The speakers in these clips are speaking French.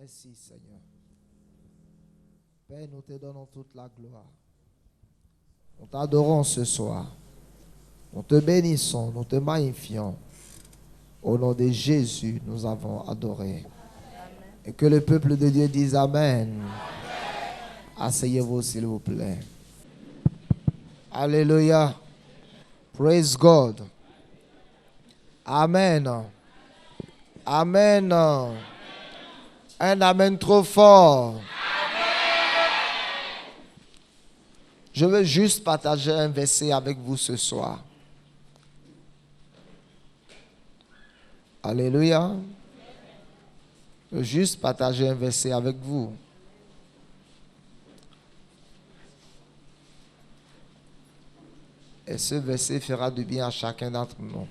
Merci Seigneur. Père, nous te donnons toute la gloire. Nous t'adorons ce soir. Nous te bénissons, nous te magnifions. Au nom de Jésus, nous avons adoré. Et que le peuple de Dieu dise Amen. Asseyez-vous s'il vous plaît. Alléluia. Praise God. Amen. Amen. Un amen trop fort. Je veux juste partager un verset avec vous ce soir. Alléluia. Je veux juste partager un verset avec vous. Et ce verset fera du bien à chacun d'entre nous.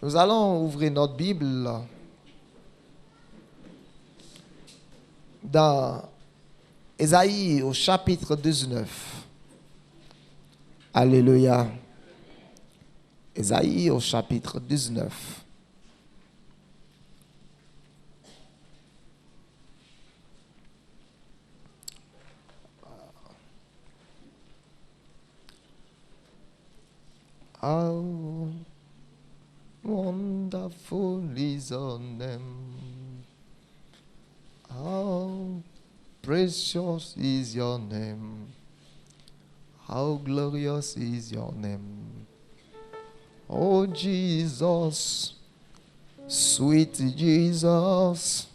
Nous allons ouvrir notre Bible dans Ésaïe au chapitre 19. Alléluia. Ésaïe au chapitre 19. How wonderful is your name. How precious is your name. How glorious is your name. Oh Jesus, sweet Jesus,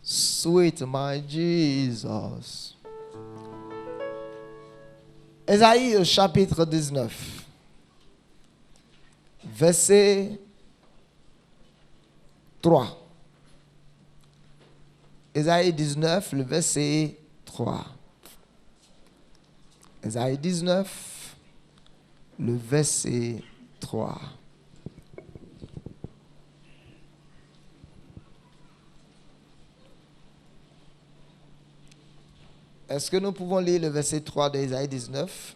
sweet my Jesus. Ésaïe au chapitre 19, verset 3. Ésaïe 19, le verset 3. Ésaïe 19, le verset 3. Est-ce que nous pouvons lire le verset 3 d'Ésaïe 19?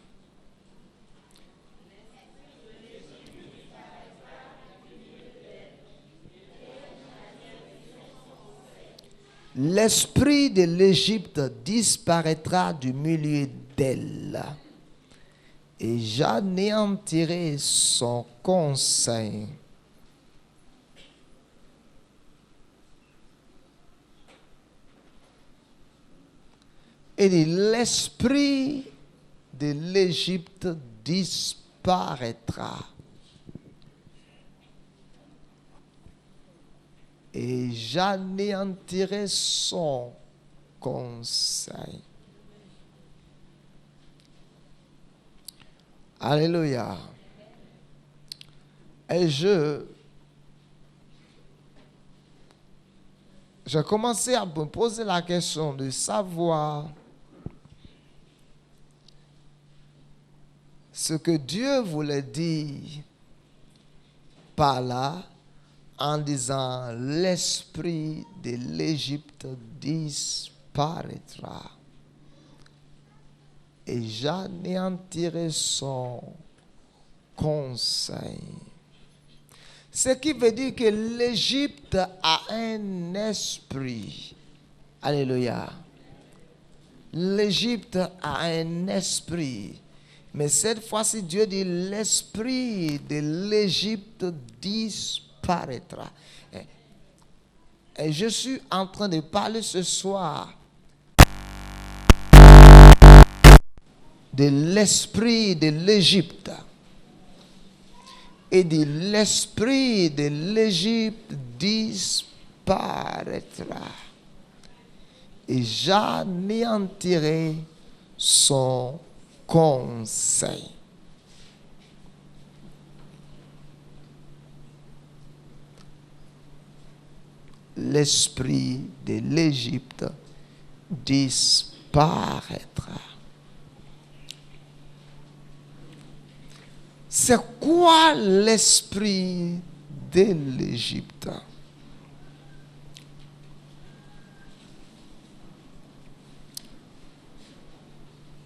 L'esprit de l'Égypte disparaîtra du milieu d'elle, et j'anéantirai son conseil. Et l'esprit de l'Égypte disparaîtra. Et j'anéantirai son conseil. Alléluia. Et j'ai commencé à me poser la question de savoir ce que Dieu voulait dire par là, en disant l'esprit de l'Égypte disparaîtra et j'anéantirai son conseil. Ce qui veut dire que l'Égypte a un esprit. Alléluia. L'Égypte a un esprit. Mais cette fois-ci, Dieu dit l'esprit de l'Égypte disparaîtra. Et je suis en train de parler ce soir de l'esprit de l'Égypte. Et de l'esprit de l'Égypte disparaîtra. Et j'anéantirai son conseil. L'esprit de l'Égypte disparaîtra. C'est quoi l'esprit de l'Égypte?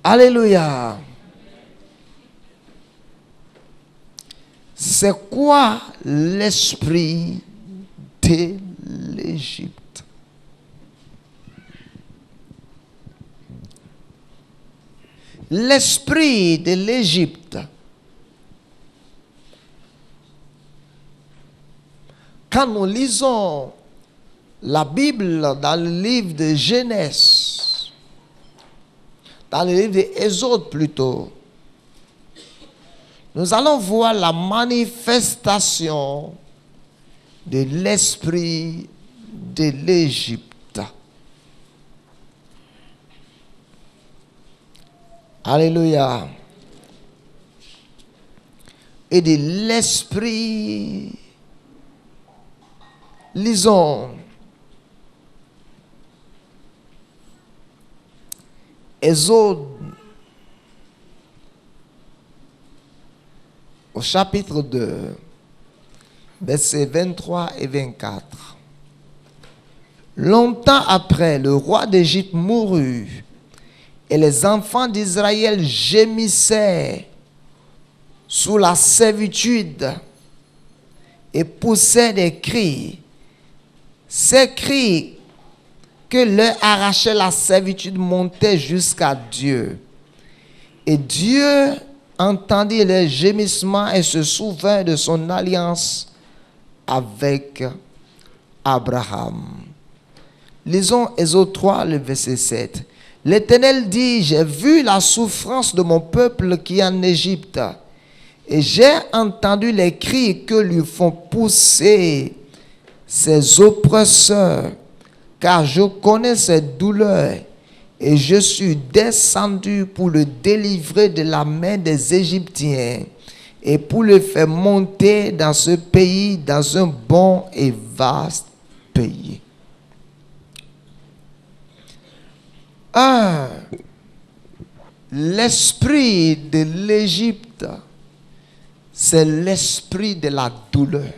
Alléluia. C'est quoi l'esprit de l'Égypte? L'esprit de l'Égypte. Quand nous lisons la Bible dans le livre de Genèse, dans le livre d'Exode plutôt, nous allons voir la manifestation de l'esprit de l'Égypte. Alléluia. Et de l'esprit, lisons Exode au chapitre 2, versets 23 et 24. Longtemps après, le roi d'Égypte mourut, et les enfants d'Israël gémissaient sous la servitude et poussaient des cris. Ces cris que leur arrachait la servitude montaient jusqu'à Dieu. Et Dieu entendit leurs gémissements et se souvint de son alliance avec Abraham. Lisons Exode 3, le verset 7. L'Éternel dit, j'ai vu la souffrance de mon peuple qui est en Égypte, et j'ai entendu les cris que lui font pousser ses oppresseurs, car je connais ses douleurs, et je suis descendu pour le délivrer de la main des Égyptiens, et pour le faire monter dans ce pays, dans un bon et vaste pays. L'esprit de l'Égypte, c'est l'esprit de la douleur.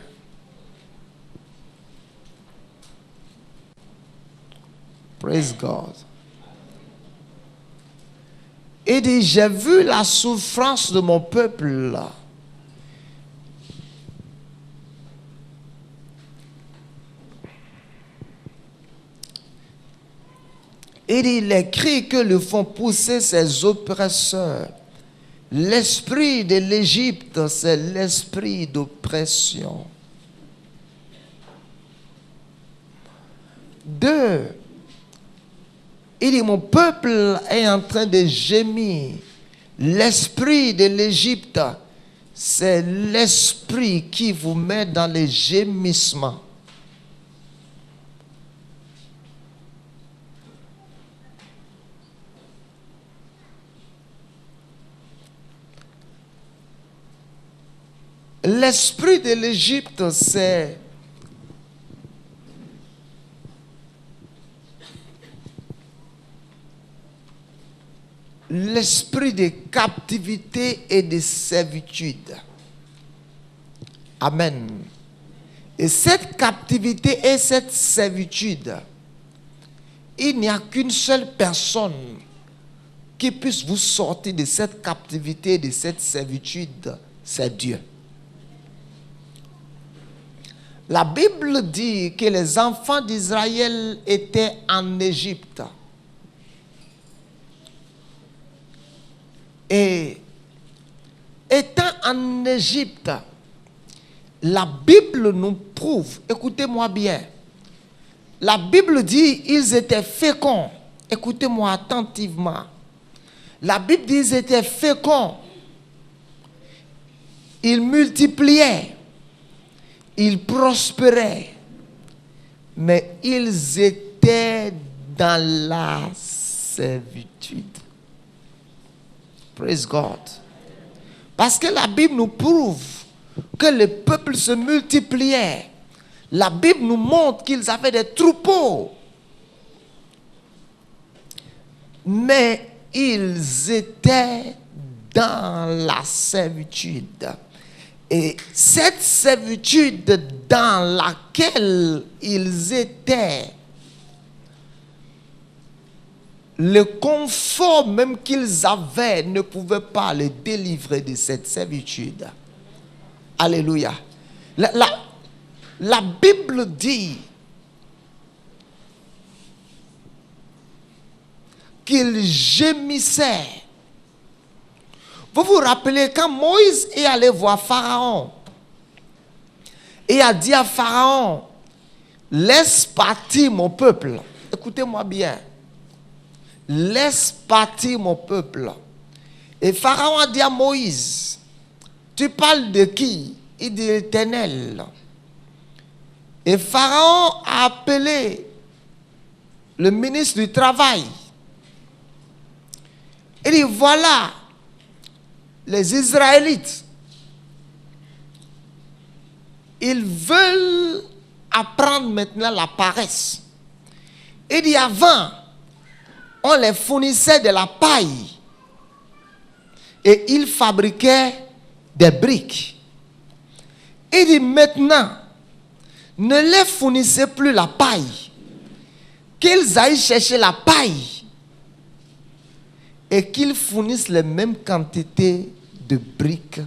Praise God. Il dit, j'ai vu la souffrance de mon peuple. Il dit, les cris que lui font pousser ses oppresseurs. L'esprit de l'Égypte, c'est l'esprit d'oppression. 2. Il dit, mon peuple est en train de gémir. L'esprit de l'Égypte, c'est l'esprit qui vous met dans les gémissements. L'esprit de l'Égypte, c'est l'esprit de captivité et de servitude. Amen. Et cette captivité et cette servitude, il n'y a qu'une seule personne qui puisse vous sortir de cette captivité et de cette servitude, c'est Dieu. La Bible dit que les enfants d'Israël étaient en Égypte. Et étant en Égypte, la Bible nous prouve, écoutez-moi bien, la Bible dit ils étaient féconds. Écoutez-moi attentivement. La Bible dit ils étaient féconds. Ils multipliaient. Ils prospéraient, mais ils étaient dans la servitude. Praise God. Parce que la Bible nous prouve que le peuple se multipliait. La Bible nous montre qu'ils avaient des troupeaux. Mais ils étaient dans la servitude. Et cette servitude dans laquelle ils étaient, le confort même qu'ils avaient ne pouvait pas les délivrer de cette servitude. Alléluia. La Bible dit qu'il gémissait. Vous vous rappelez quand Moïse est allé voir Pharaon et a dit à Pharaon, laisse partir mon peuple. Écoutez-moi bien. Laisse partir mon peuple. Et Pharaon a dit à Moïse, tu parles de qui? Il dit l'Éternel. Et Pharaon a appelé le ministre du Travail. Il dit, voilà, les Israélites, ils veulent apprendre maintenant la paresse. Il dit, avant, on les fournissait de la paille et ils fabriquaient des briques. Il dit, maintenant, ne les fournissez plus la paille, qu'ils aillent chercher la paille et qu'ils fournissent les mêmes quantités de briques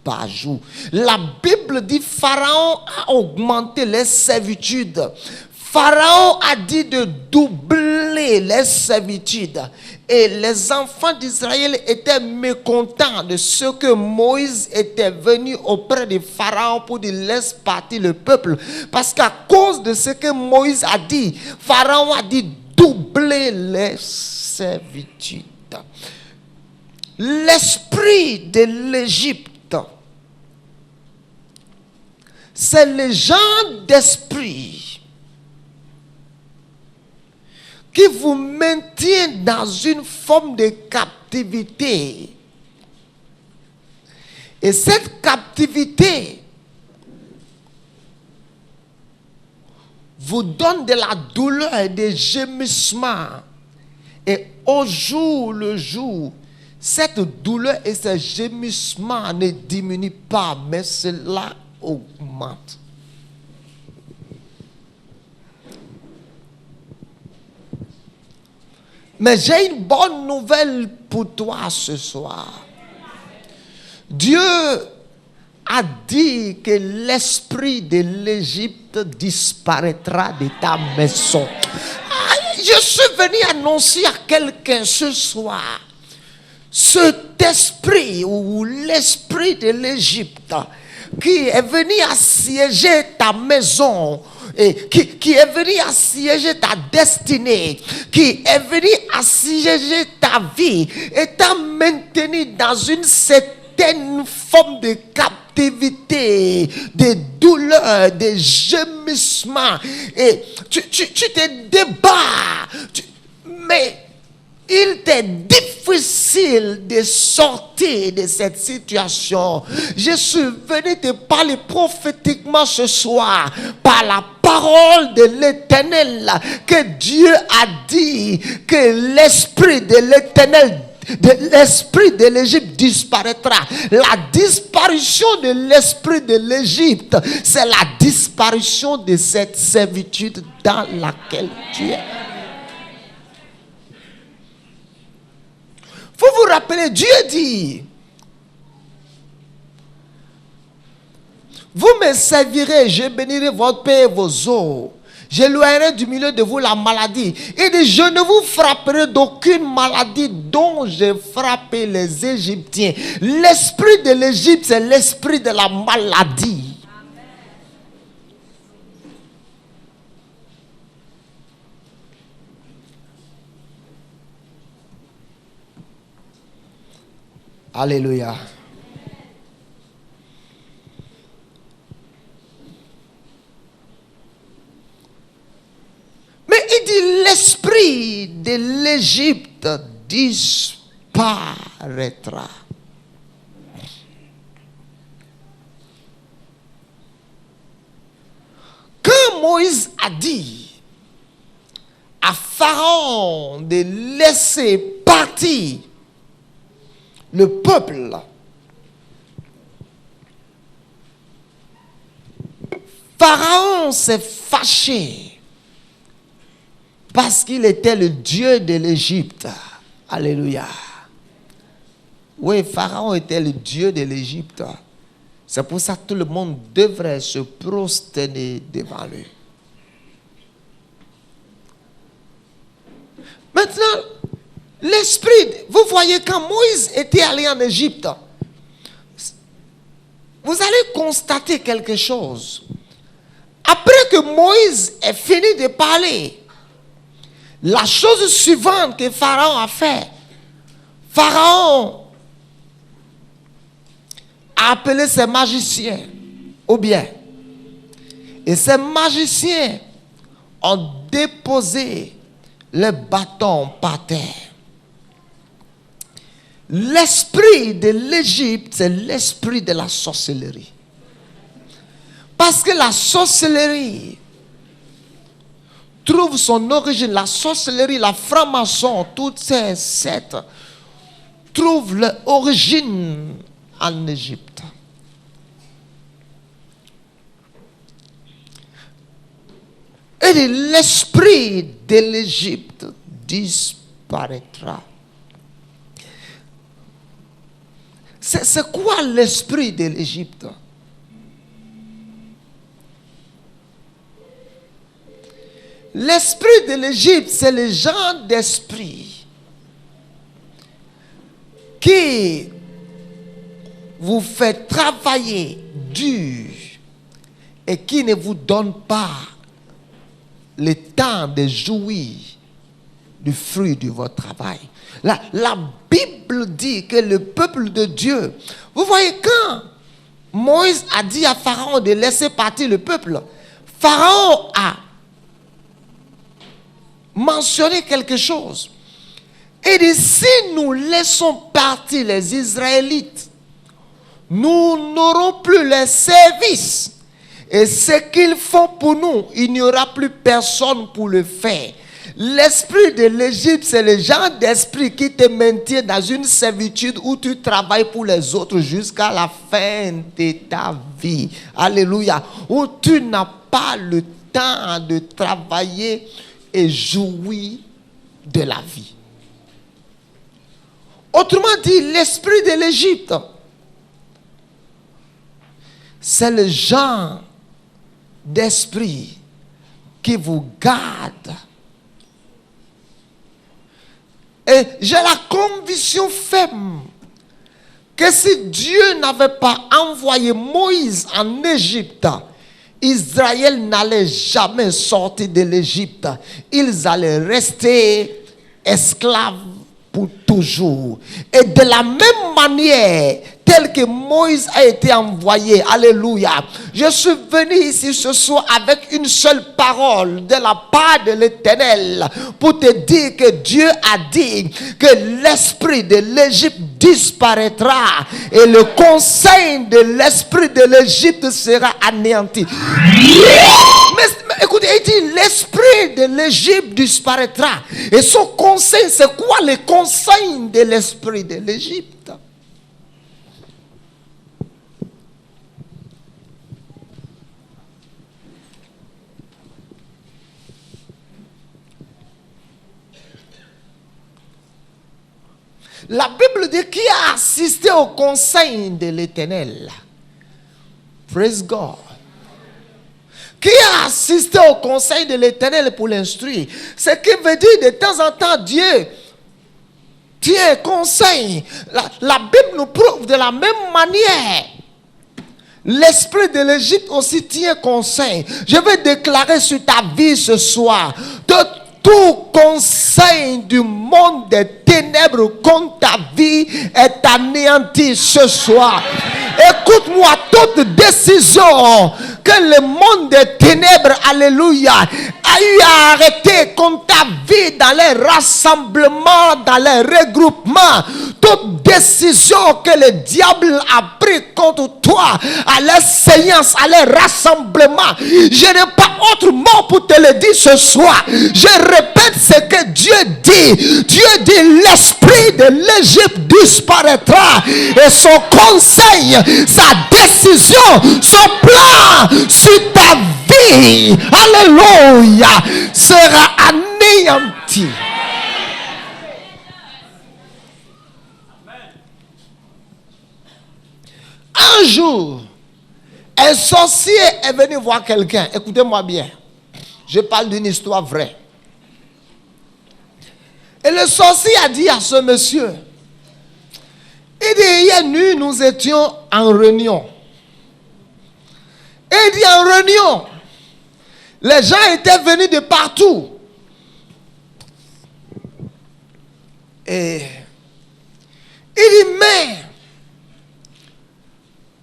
par jour. La Bible dit Pharaon a augmenté les servitudes. Pharaon a dit de doubler les servitudes. Et les enfants d'Israël étaient mécontents de ce que Moïse était venu auprès de Pharaon pour dire laisse partir le peuple. Parce qu'à cause de ce que Moïse a dit, Pharaon a dit doubler les servitudes. L'esprit de l'Égypte, c'est le genre d'esprit qui vous maintient dans une forme de captivité. Et cette captivité vous donne de la douleur et des gémissements. Et au jour le jour, cette douleur et ce gémissement ne diminuent pas, mais cela augmente. Mais j'ai une bonne nouvelle pour toi ce soir. Dieu a dit que l'esprit de l'Égypte disparaîtra de ta maison. Je suis venu annoncer à quelqu'un ce soir, cet esprit ou l'esprit de l'Égypte qui est venu assiéger ta maison, et qui est venu assiéger ta destinée, qui est venu assiéger ta vie et t'a maintenu dans une certaine forme de captivité, de douleur, de gémissement. Et tu te débats, mais il t'est difficile de sortir de cette situation. Je suis venu te parler prophétiquement ce soir par la parole de l'Éternel que Dieu a dit que l'esprit de l'Éternel, de l'esprit de l'Égypte disparaîtra. La disparition de l'esprit de l'Égypte, c'est la disparition de cette servitude dans laquelle tu es. Vous vous rappelez, Dieu dit, vous me servirez, je bénirai votre paix et vos eaux. J'éloignerai du milieu de vous la maladie. Il dit, je ne vous frapperai d'aucune maladie dont j'ai frappé les Égyptiens. L'esprit de l'Égypte, c'est l'esprit de la maladie. Alléluia. Mais il dit l'esprit de l'Égypte disparaîtra. Quand Moïse a dit à Pharaon de laisser partir le peuple, Pharaon s'est fâché parce qu'il était le Dieu de l'Égypte. Alléluia. Oui, Pharaon était le Dieu de l'Égypte. C'est pour ça que tout le monde devrait se prosterner devant lui. Maintenant, l'esprit, vous voyez quand Moïse était allé en Égypte, vous allez constater quelque chose. Après que Moïse ait fini de parler, la chose suivante que Pharaon a fait, Pharaon a appelé ses magiciens au bien. Et ces magiciens ont déposé le bâton par terre. L'esprit de l'Égypte, c'est l'esprit de la sorcellerie. Parce que la sorcellerie trouve son origine, la sorcellerie, la franc-maçon, toutes ces sectes trouvent leur origine en Égypte. Et l'esprit de l'Égypte disparaîtra. C'est quoi l'esprit de l'Égypte? L'esprit de l'Égypte, c'est le genre d'esprit qui vous fait travailler dur et qui ne vous donne pas le temps de jouir du fruit de votre travail. La Bible dit que le peuple de Dieu, vous voyez, quand Moïse a dit à Pharaon de laisser partir le peuple, Pharaon a mentionné quelque chose. Il dit, si nous laissons partir les Israélites, nous n'aurons plus les services. Et ce qu'ils font pour nous, il n'y aura plus personne pour le faire. L'esprit de l'Égypte, c'est le genre d'esprit qui te maintient dans une servitude où tu travailles pour les autres jusqu'à la fin de ta vie. Alléluia. Où tu n'as pas le temps de travailler et jouir de la vie. Autrement dit, l'esprit de l'Égypte, c'est le genre d'esprit qui vous garde. Et j'ai la conviction ferme que si Dieu n'avait pas envoyé Moïse en Égypte, Israël n'allait jamais sortir de l'Égypte. Ils allaient rester esclaves pour toujours. Et de la même manière, tel que Moïse a été envoyé, alléluia, je suis venu ici ce soir avec une seule parole de la part de l'Éternel pour te dire que Dieu a dit que l'esprit de l'Égypte disparaîtra et le conseil de l'esprit de l'Égypte sera anéanti. Mais écoutez, il dit l'esprit de l'Égypte disparaîtra. Et son conseil, c'est quoi le conseil de l'esprit de l'Égypte? La Bible dit qui a assisté au conseil de l'Éternel. Praise God. Qui a assisté au conseil de l'Éternel pour l'instruire. Ce qui veut dire de temps en temps Dieu tient conseil. La Bible nous prouve de la même manière. L'esprit de l'Égypte aussi tient conseil. Je vais déclarer sur ta vie ce soir de tout conseil du monde des ténèbres contre ta vie est anéanti ce soir. Écoute-moi, toute décision que le monde des ténèbres, alléluia, a eu à arrêter contre ta vie dans les rassemblements, dans les regroupements, toute décision que le diable a pris contre toi, à les séances, à les rassemblements, je n'ai pas autre mot pour te le dire ce soir. Je répète ce que Dieu dit. Dieu dit l'esprit de l'Égypte disparaîtra et son conseil, sa décision, son plan sur ta vie, alléluia, sera anéanti. Un jour, Un sorcier est venu voir quelqu'un. Écoutez-moi bien. Je parle d'une histoire vraie. Et le sorcier a dit à ce monsieur, il dit, hier nuit, nous étions en réunion. Et il dit, en réunion, les gens étaient venus de partout. Et il dit, mais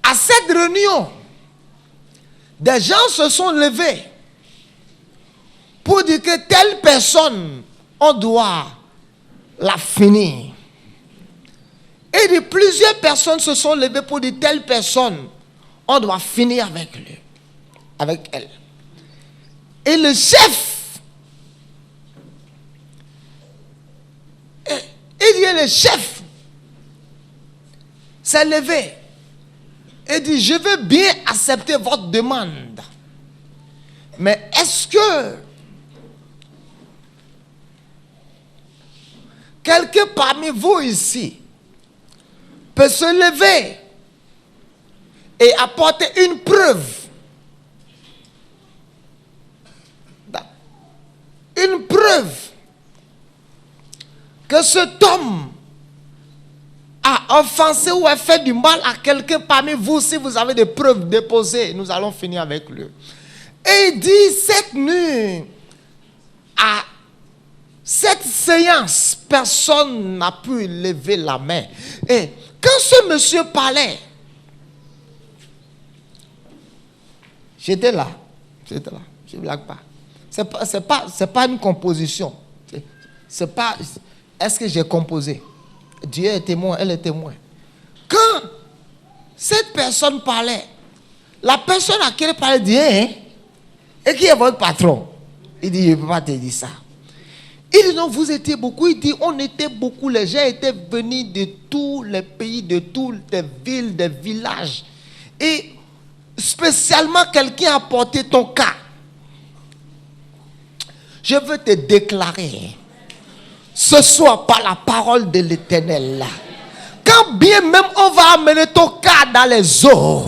à cette réunion, des gens se sont levés pour dire que telle personne, on doit la finir. Et de plusieurs personnes se sont levées pour dire telle personne, on doit finir avec lui, avec elle. Et le chef, il dit le chef s'est levé et dit, je veux bien accepter votre demande. Mais est-ce que quelqu'un parmi vous ici peut se lever et apporter une preuve? Une preuve que cet homme a offensé ou a fait du mal à quelqu'un parmi vous. Si vous avez des preuves déposées, nous allons finir avec lui. Et il dit, cette nuit, à cette séance, personne n'a pu lever la main. Et quand ce monsieur parlait, j'étais là, je ne blague pas. C'est pas une composition. C'est pas, est-ce que j'ai composé? Dieu est témoin, elle est témoin. Quand cette personne parlait, la personne à qui elle parlait dit, hein? Et qui est votre patron? Il dit, je ne peux pas te dire ça. Il dit, non, vous étiez beaucoup. Il dit, on était beaucoup. Les gens étaient venus de tous les pays, de toutes les villes, des villages. Et spécialement, quelqu'un a porté ton cas. Je veux te déclarer ce soir par la parole de l'Éternel. Quand bien même on va amener ton cas dans les eaux,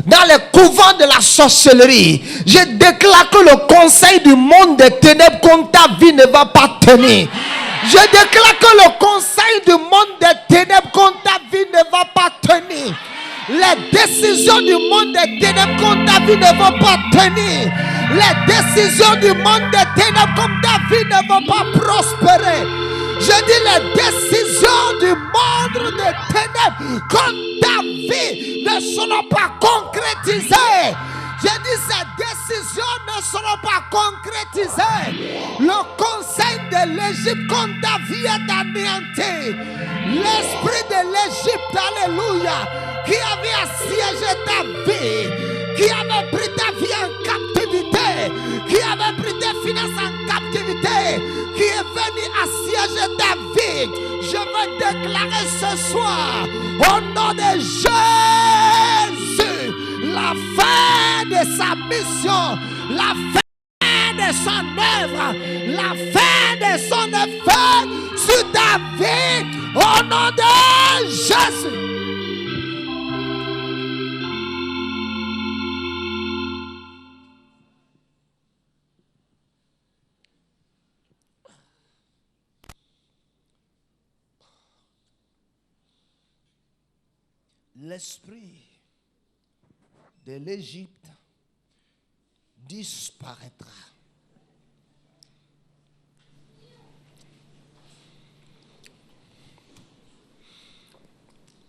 dans les couvents de la sorcellerie, je déclare que le conseil du monde des ténèbres contre ta vie ne va pas tenir. Je déclare que le conseil du monde des ténèbres contre ta vie ne va pas tenir. Les décisions du monde des ténèbres contre ta vie ne vont pas tenir. Les décisions du monde des ténèbres contre ta vie ne vont pas prospérer. Je dis les décisions du monde des ténèbres contre ta vie ne seront pas concrétisées. Je dis ces décisions ne seront pas concrétisées. Le conseil de l'Égypte contre ta vie est anéanti. L'esprit de l'Égypte, alléluia, qui avait assiégé ta vie, qui avait pris ta vie en captivité, qui avait pris tes finances en captivité, qui est venu assiéger ta vie. Je veux déclarer ce soir, au nom de Jésus, la fin de sa mission, la fin de son œuvre, la fin de son effet sur ta vie, au nom de Jésus. L'esprit de l'Égypte disparaîtra.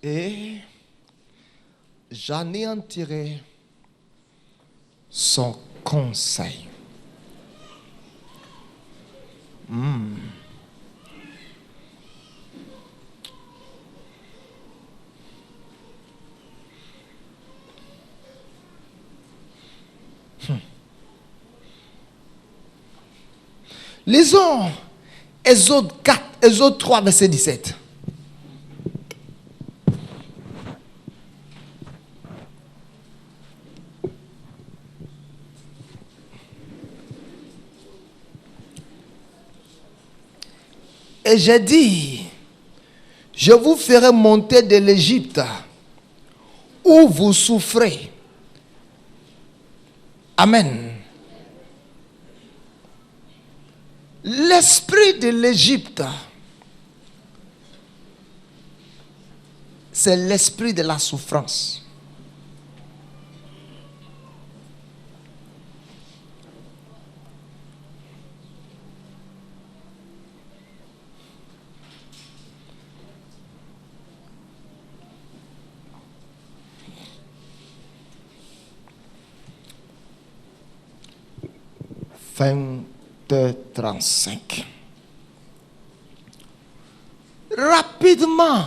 Et j'anéantirai son conseil. Lisons Exode 4, Exode 3, verset 17. Et j'ai dit, je vous ferai monter de l'Égypte où vous souffrez Amen. L'esprit de l'Égypte, c'est l'esprit de la souffrance. Fin de 35. Rapidement,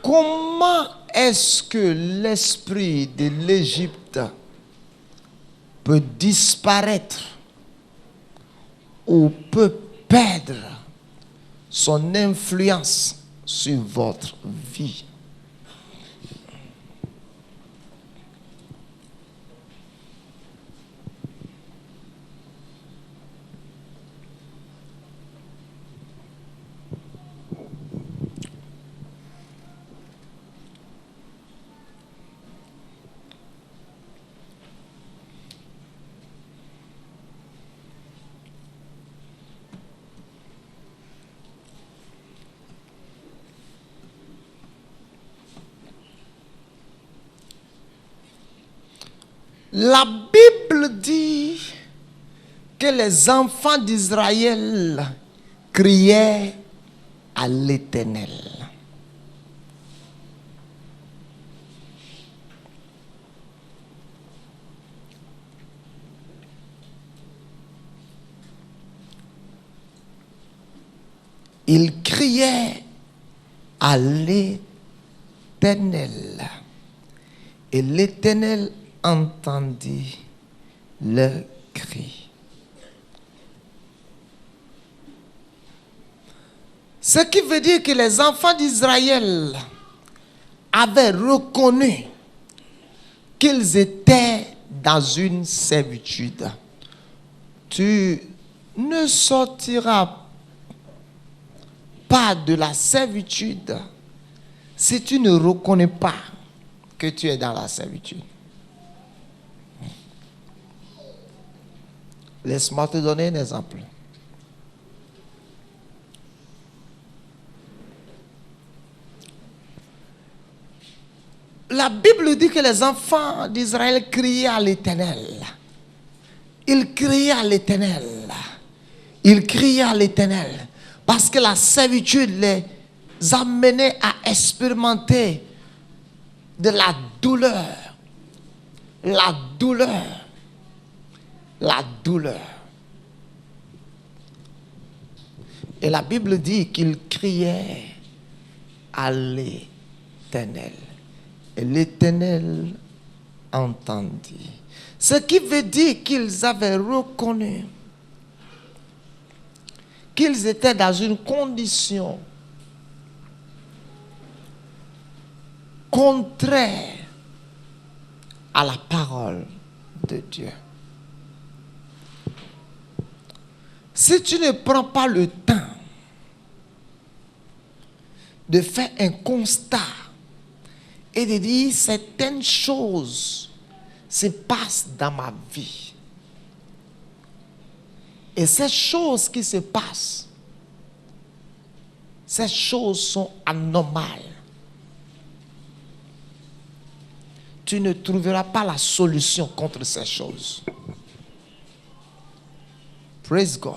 comment est-ce que l'esprit de l'Égypte peut disparaître ou peut perdre son influence sur votre vie? La Bible dit que les enfants d'Israël criaient à l'Éternel. Ils criaient à l'Éternel. Et l'Éternel entendit leur cri. Ce qui veut dire que les enfants d'Israël avaient reconnu qu'ils étaient dans une servitude. Tu ne sortiras pas de la servitude si tu ne reconnais pas que tu es dans la servitude. Laisse-moi te donner un exemple. La Bible dit que les enfants d'Israël criaient à l'Éternel. Ils criaient à l'Éternel. Ils criaient à l'Éternel. Parce que la servitude les amenait à expérimenter de la douleur. La douleur. La douleur. Et la Bible dit qu'ils criaient à l'Éternel. Et l'Éternel entendit. Ce qui veut dire qu'ils avaient reconnu qu'ils étaient dans une condition contraire à la parole de Dieu. Si tu ne prends pas le temps de faire un constat et de dire certaines choses se passent dans ma vie, et ces choses qui se passent, ces choses sont anormales, tu ne trouveras pas la solution contre ces choses. Praise God.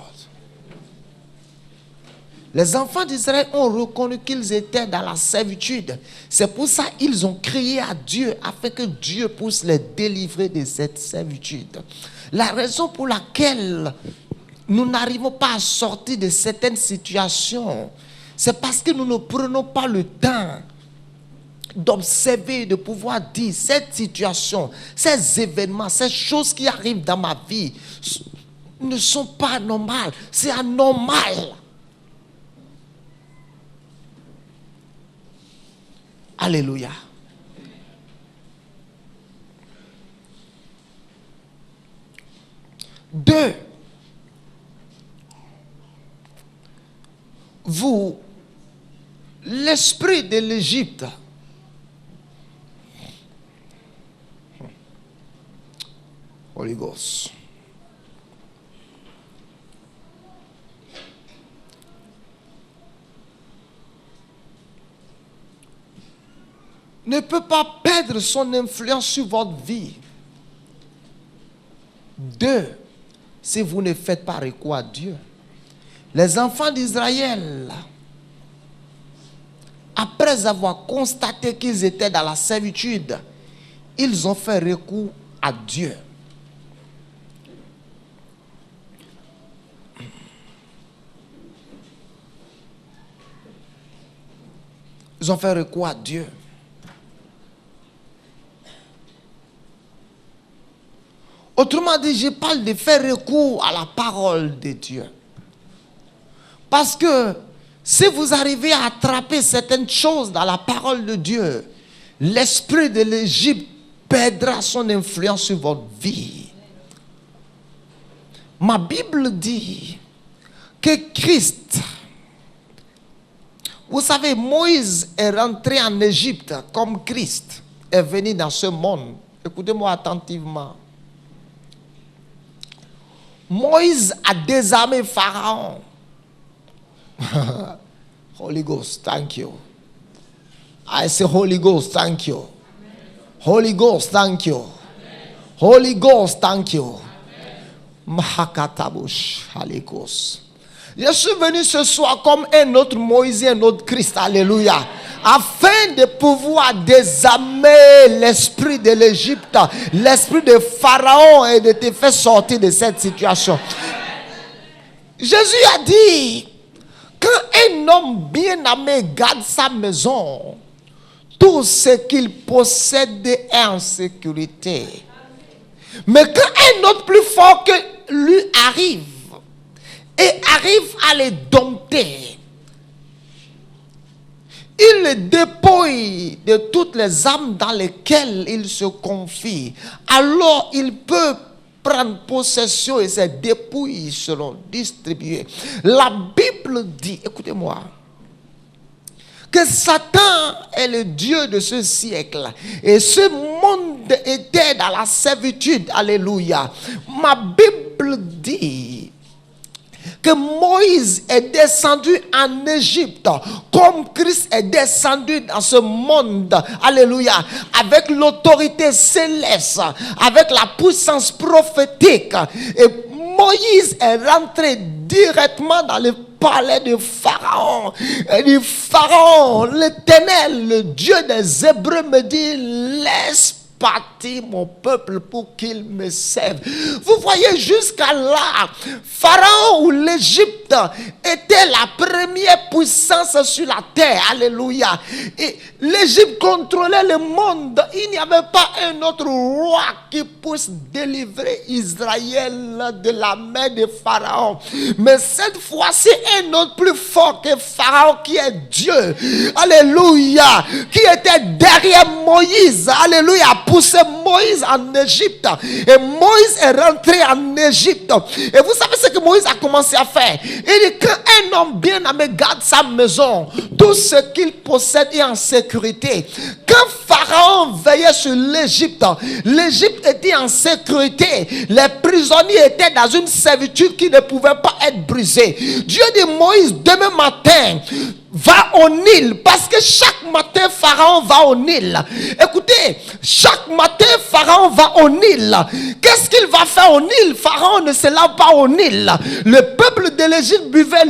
Les enfants d'Israël ont reconnu qu'ils étaient dans la servitude. C'est pour ça qu'ils ont crié à Dieu afin que Dieu puisse les délivrer de cette servitude. La raison pour laquelle nous n'arrivons pas à sortir de certaines situations, c'est parce que nous ne prenons pas le temps d'observer, de pouvoir dire cette situation, ces événements, ces choses qui arrivent dans ma vie ne sont pas normales, c'est anormal. Alléluia. Deux, l'esprit de l'Égypte Holy Ghost. Ne peut pas perdre son influence sur votre vie. 2, si vous ne faites pas recours à Dieu. Les enfants d'Israël, après avoir constaté qu'ils étaient dans la servitude, ils ont fait recours à Dieu. Ils ont fait recours à Dieu. Autrement dit, je parle de faire recours à la parole de Dieu. Parce que si vous arrivez à attraper certaines choses dans la parole de Dieu, l'esprit de l'Égypte perdra son influence sur votre vie. Ma Bible dit que Christ, vous savez, Moïse est rentré en Égypte comme Christ est venu dans ce monde. Écoutez-moi attentivement. Moïse a désarmé Pharaon. Holy Ghost, thank you. I say Holy Ghost, thank you. Holy Ghost, thank you. Holy Ghost, thank you. Mahakatabush, Holy Ghost. Je suis venu ce soir comme un autre Moïse et un autre Christ, alléluia, afin de pouvoir désarmer l'esprit de l'Égypte, l'esprit de Pharaon et de te faire sortir de cette situation. Jésus a dit, quand un homme bien aimé garde sa maison, tout ce qu'il possède est en sécurité. Mais quand un autre plus fort que lui arrive, et arrive à les dompter, il les dépouille de toutes les âmes dans lesquelles il se confie. Alors il peut prendre possession et ces dépouilles seront distribuées. La Bible dit, écoutez-moi, que Satan est le Dieu de ce siècle. Et ce monde était dans la servitude. Alléluia. Ma Bible dit que Moïse est descendu en Égypte comme Christ est descendu dans ce monde, alléluia, avec l'autorité céleste, avec la puissance prophétique. Et Moïse est rentré directement dans le palais de Pharaon. Et dit, Pharaon, l'Éternel, le Dieu des Hébreux me dit, laisse partir mon peuple pour qu'il me serve. Vous voyez, jusqu'à là, Pharaon ou l'Égypte était la première puissance sur la terre. Alléluia. Et l'Égypte contrôlait le monde. Il n'y avait pas un autre roi qui puisse délivrer Israël de la main de Pharaon. Mais cette fois-ci, un autre plus fort que Pharaon, qui est Dieu. Alléluia. Qui était derrière Moïse. Alléluia. Poussé Moïse en Égypte. Et Moïse est rentré en Égypte. Et vous savez ce que Moïse a commencé à faire? Il dit qu'un homme bien aimé garde sa maison, tout ce qu'il possède est en sécurité. Quand Pharaon veillait sur l'Égypte, l'Égypte était en sécurité. Les prisonniers étaient dans une servitude qui ne pouvait pas être brisée. Dieu dit, Moïse, demain matin, va au Nil, parce que chaque matin Pharaon va au Nil. Écoutez, chaque matin Pharaon va au Nil. Qu'est-ce qu'il va faire au Nil? Pharaon ne se lave pas au Nil. Le peuple de l'Égypte buvait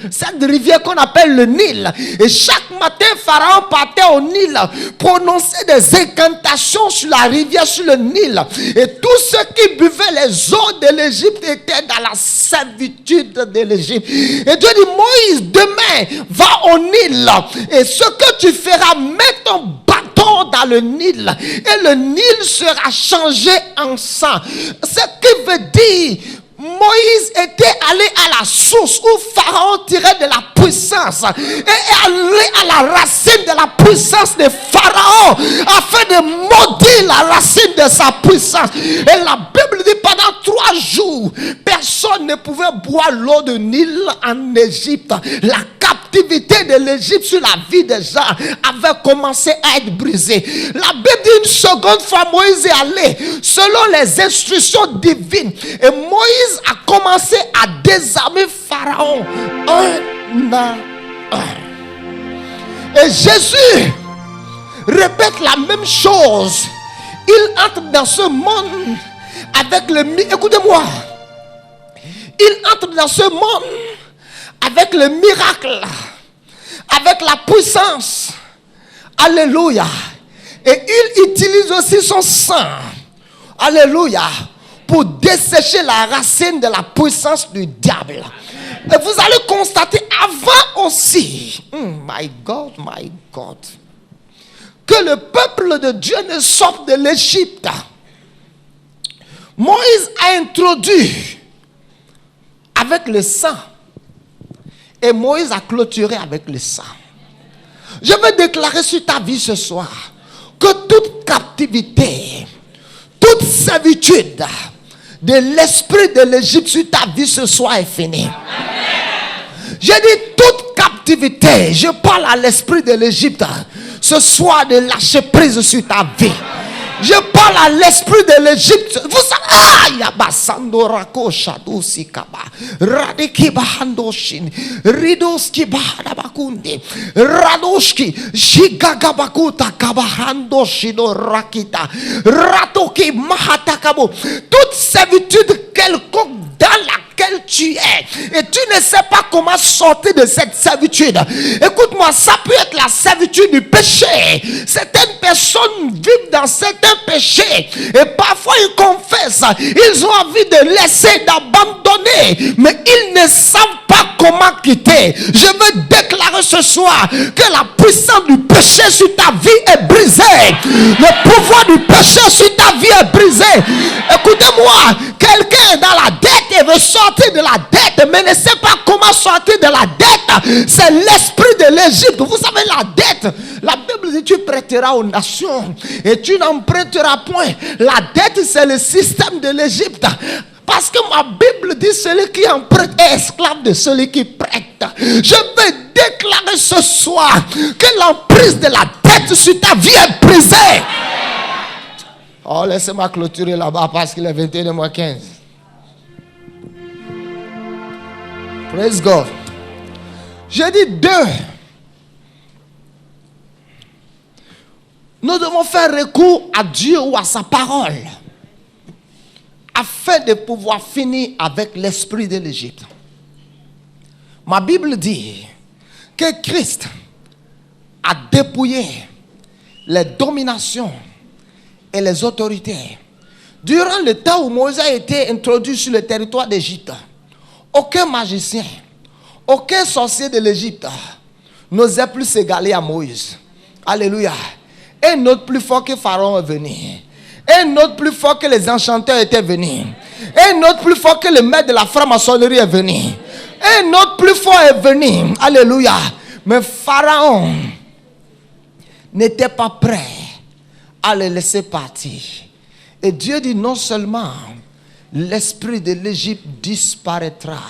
cette rivière qu'on appelle le Nil. Et chaque matin Pharaon partait au Nil, prononçait des incantations sur la rivière, sur le Nil. Et tous ceux qui buvaient les eaux de l'Égypte étaient dans la servitude de l'Égypte. Et Dieu dit, Moïse, demain, va au Nil, et ce que tu feras, mets ton bâton dans le Nil, et le Nil sera changé en sang. Ce qui veut dire, Moïse était allé à la source où Pharaon tirait de la puissance, et allé à la racine de la puissance de Pharaon afin de maudire la racine de sa puissance. Et la Bible dit, pendant 3 jours, personne ne pouvait boire l'eau de Nil en Égypte. La captivité de l'Égypte sur la vie des gens avait commencé à être brisée. La Bible dit une seconde fois, Moïse est allé selon les instructions divines. Et Moïse a commencé à désarmer Pharaon un à un. Et Jésus répète la même chose. Il entre dans ce monde avec le... Écoutez-moi. Il entre dans ce monde avec le miracle, avec la puissance. Alléluia. Et il utilise aussi son sang. Alléluia. Pour dessécher la racine de la puissance du diable. Et vous allez constater avant aussi, my God, que le peuple de Dieu ne sorte de l'Égypte. Moïse a introduit avec le sang. Et Moïse a clôturé avec le sang. Je veux déclarer sur ta vie ce soir que toute captivité, toute servitude de l'esprit de l'Égypte sur ta vie ce soir est finie. J'ai dit toute captivité, je parle à l'esprit de l'Égypte ce soir de lâcher prise sur ta vie. Je parle à l'esprit de l'Égypte. Vous savez, Yabasando Rakosha Dusikaba, Radikiba Handoshin, Ridoski Bahadabakundi, Radoski, Shigagabakuta Kabahandoshino Rakita, Ratoki Mahatakabo. Toute servitude quelconque dans laquelle tu es et tu ne sais pas comment sortir de cette servitude. Écoute-moi, ça peut être la servitude du péché. Certaines personnes vivent dans certains péchés et parfois ils confessent, ils ont envie de laisser, d'abandonner, mais ils ne savent pas comment quitter. Je veux déclarer ce soir que la puissance du péché sur ta vie est brisée. Le pouvoir du péché sur ta vie est brisé. Écoutez-moi, quelqu'un est dans la dette et veut sortir de la dette, mais ne sait pas comment sortir de la dette. C'est l'esprit de l'Égypte. Vous savez, la dette, la Bible dit tu prêteras aux nations et tu n'emprunteras point. La dette, c'est le système de l'Égypte. Parce que ma Bible dit celui qui emprunte est esclave de celui qui prête. Je vais déclarer ce soir que l'emprise de la dette sur ta vie est brisée. Oh, laissez-moi clôturer là-bas parce qu'il est 21h15. Praise God. J'ai dit 2. Nous devons faire recours à Dieu ou à sa parole afin de pouvoir finir avec l'esprit de l'Égypte. Ma Bible dit que Christ a dépouillé les dominations et les autorités. Durant le temps où Moïse a été introduit sur le territoire d'Égypte, aucun magicien, aucun sorcier de l'Égypte n'osait plus s'égaler à Moïse. Alléluia. Un autre plus fort que Pharaon est venu. Un autre plus fort que les enchanteurs étaient venus. Un autre plus fort que le maître de la franc-maçonnerie est venu. Un autre plus fort est venu. Alléluia. Mais Pharaon n'était pas prêt à le laisser partir. Et Dieu dit non seulement l'esprit de l'Égypte disparaîtra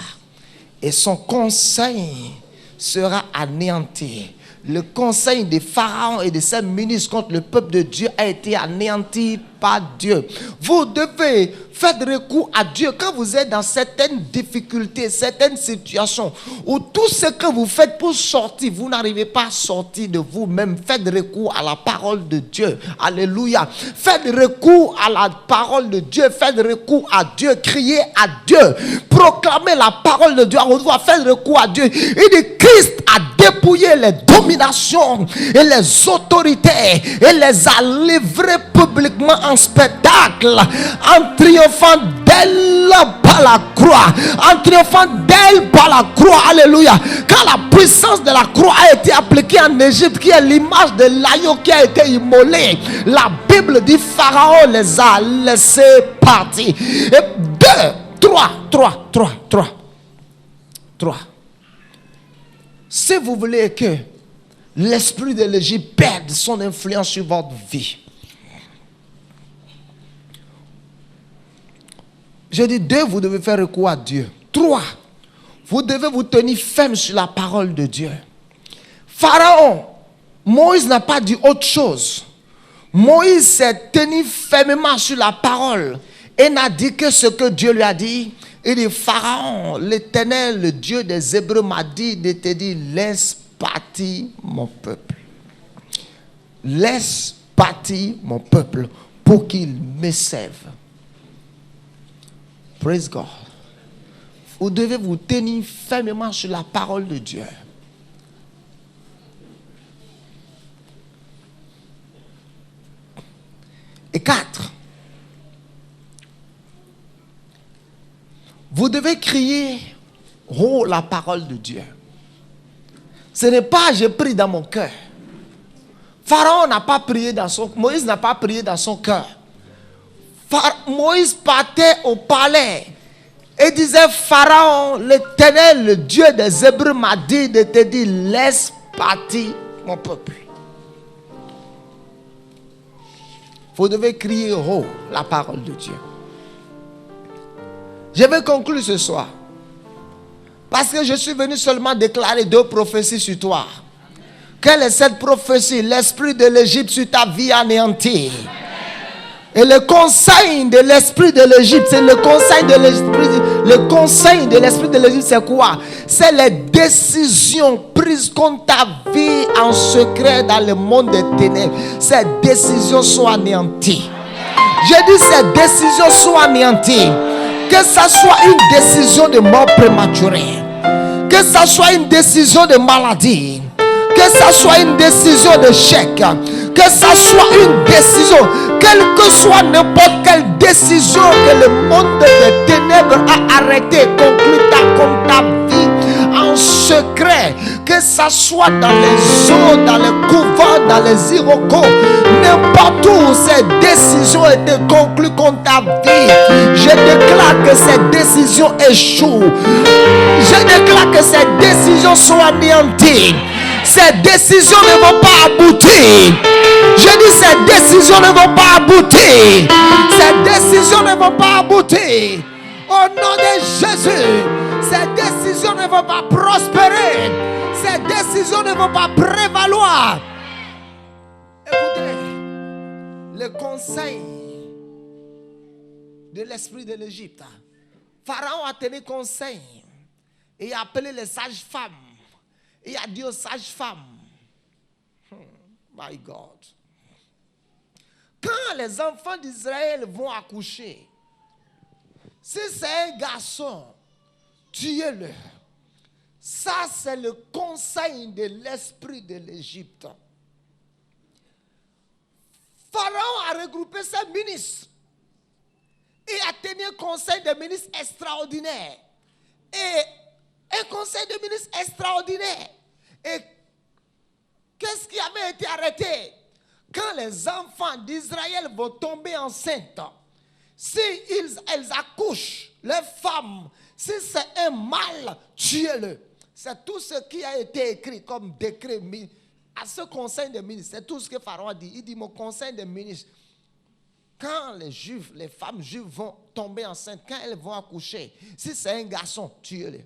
et son conseil sera anéanti. Le conseil des pharaons et de ses ministres contre le peuple de Dieu a été anéanti par Dieu. Vous devez faire recours à Dieu quand vous êtes dans certaines difficultés, certaines situations où tout ce que vous faites pour sortir, vous n'arrivez pas à sortir de vous-même. Faites recours à la parole de Dieu. Alléluia. Faites recours à la parole de Dieu. Faites recours à Dieu. Criez à Dieu. Proclamez la parole de Dieu. Faites recours à Dieu. Il dit Christ a dépouillé les dominations et les autorités et les a livrés publiquement en spectacle, en triomphant d'elle par la croix, en triomphant d'elle par la croix. Alléluia. Quand la puissance de la croix a été appliquée en Égypte, qui est l'image de l'agneau qui a été immolé, la Bible dit Pharaon les a laissés partir. Et 3. Si vous voulez que l'esprit de l'Égypte perde son influence sur votre vie, Je dis 2, vous devez faire recours à Dieu. 3, vous devez vous tenir ferme sur la parole de Dieu. Pharaon, Moïse n'a pas dit autre chose. Moïse s'est tenu fermement sur la parole et n'a dit que ce que Dieu lui a dit. Il dit, Pharaon, l'Éternel, le Dieu des Hébreux m'a dit de te dire, laisse partir mon peuple. Laisse partir mon peuple pour qu'il me serve. Praise God. Vous devez vous tenir fermement sur la parole de Dieu. Et 4, vous devez crier haut la parole de Dieu. Ce n'est pas je prie dans mon cœur. Pharaon n'a pas prié dans son cœur. Moïse n'a pas prié dans son cœur. Moïse partait au palais et disait, Pharaon, l'Éternel, le Dieu des Hébreux m'a dit de te dire, laisse partir mon peuple. Vous devez crier haut la parole de Dieu. Je vais conclure ce soir. Parce que je suis venu seulement déclarer 2 prophéties sur toi. Quelle est cette prophétie? L'esprit de l'Égypte sur ta vie anéantie. Et le conseil de l'esprit de l'Égypte, c'est le conseil de l'esprit. Le conseil de l'esprit de l'Égypte, c'est quoi? C'est les décisions prises contre ta vie en secret dans le monde des ténèbres. Ces décisions sont anéanties. Je dis ces décisions sont anéanties. Que ça soit une décision de mort prématurée, que ça soit une décision de maladie, que ça soit une décision d'échec, que ça soit une décision, quelle que soit n'importe quelle décision que le monde des ténèbres a arrêté, conclu comme ta vie en secret, que ça soit dans les eaux, dans les couvents, dans les Iroquois, n'importe où ces décisions étaient conclues contre ta vie, je déclare que ces décisions échouent. Je déclare que ces décisions sont anéanties. Ces décisions ne vont pas aboutir. Je dis ces décisions ne vont pas aboutir. Ces décisions ne vont pas aboutir. Au nom de Jésus, ces décisions ne vont pas prospérer. Ces décisions ne vont pas prévaloir. Écoutez, le conseil de l'esprit de l'Égypte. Pharaon a tenu conseil et a appelé les sages-femmes. Il a dit aux sages-femmes, my God, quand les enfants d'Israël vont accoucher, si c'est un garçon, tuez-le. Ça, c'est le conseil de l'esprit de l'Égypte. Pharaon a regroupé ses ministres et a tenu un conseil de ministres extraordinaire. Et un conseil de ministres extraordinaire. Et qu'est-ce qui avait été arrêté? Quand les enfants d'Israël vont tomber enceintes, si elles accouchent, les femmes, si c'est un mâle, tuez-le. C'est tout ce qui a été écrit comme décret à ce conseil de ministres. C'est tout ce que Pharaon a dit. Il dit, mon conseil de ministres, quand les femmes juives vont tomber enceintes, quand elles vont accoucher, si c'est un garçon, tuez-le.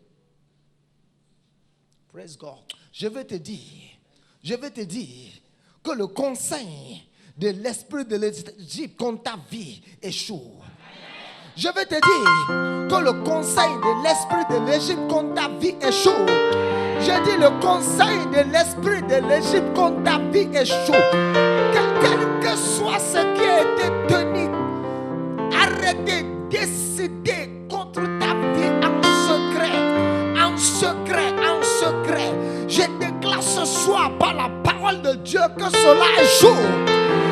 Praise God. Je vais te dire que le conseil de l'esprit de l'Égypte contre ta vie échoue. Je vais te dire que le conseil de l'esprit de l'Égypte contre ta vie échoue. Je dis le conseil de l'esprit de l'Égypte contre ta vie échoue. Quel que soit ce qui a été tenu, arrêté, décidé contre ta vie en secret, en secret, en secret. Je déclare ce soir par la parole de Dieu que cela échoue.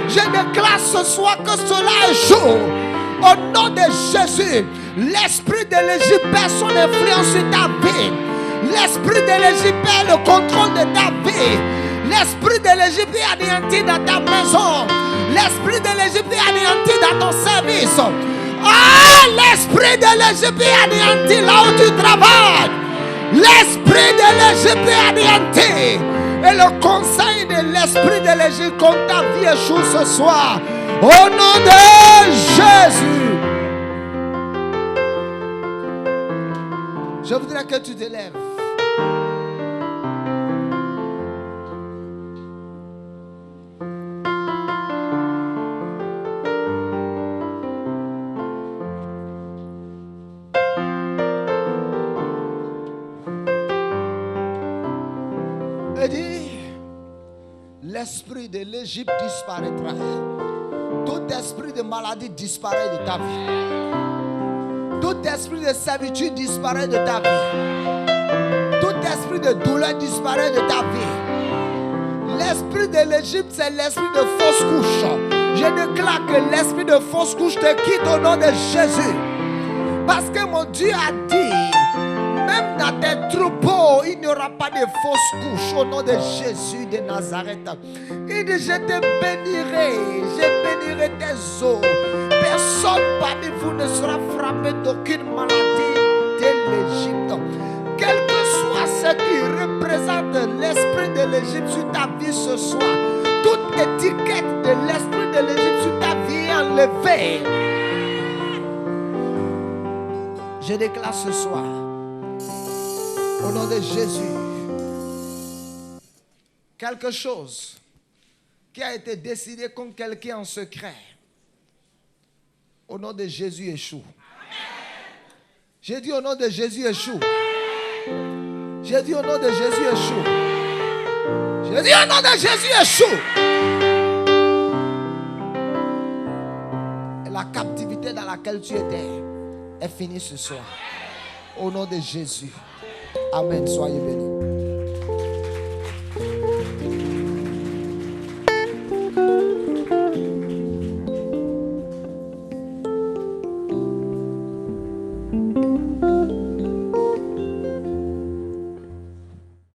Je déclare ce soir que cela échoue. Au nom de Jésus, l'esprit de l'Égypte perd son influence sur ta vie. L'esprit de l'Égypte perd le contrôle de ta vie. L'esprit de l'Égypte est anéanti dans ta maison. L'esprit de l'Égypte est anéanti dans ton service. Ah, l'esprit de l'Égypte est anéanti là où tu travailles. L'esprit de l'Égypte est anéanti. Et le conseil de l'esprit de l'Égypte contre ta vie échoue ce soir. Au nom de Jésus. que tu te lèves. Et dit, l'esprit de l'Égypte disparaîtra. Tout esprit de maladie disparaît de ta vie. Tout esprit de servitude disparaît de ta vie. Tout esprit de douleur disparaît de ta vie. L'esprit de l'Égypte, c'est l'esprit de fausse couche. Je déclare que l'esprit de fausse couche te quitte au nom de Jésus. Parce que mon Dieu a dit, même dans tes troupeaux, il n'y aura pas de fausses couches au nom de Jésus de Nazareth. Il dit, je te bénirai tes eaux. Personne parmi vous ne sera frappé d'aucune maladie de l'Égypte. Quel que soit ce qui représente l'esprit de l'Égypte sur ta vie ce soir, toute étiquette de l'esprit de l'Égypte sur ta vie est enlevée. Je déclare ce soir, au nom de Jésus, quelque chose qui a été décidé contre quelqu'un en secret, au nom de Jésus échoue. J'ai dit au nom de Jésus échoue. J'ai dit au nom de Jésus échoue. J'ai dit au nom de Jésus échoue. Et la captivité dans laquelle tu étais est finie ce soir. Au nom de Jésus. Amen. Soyez bénis.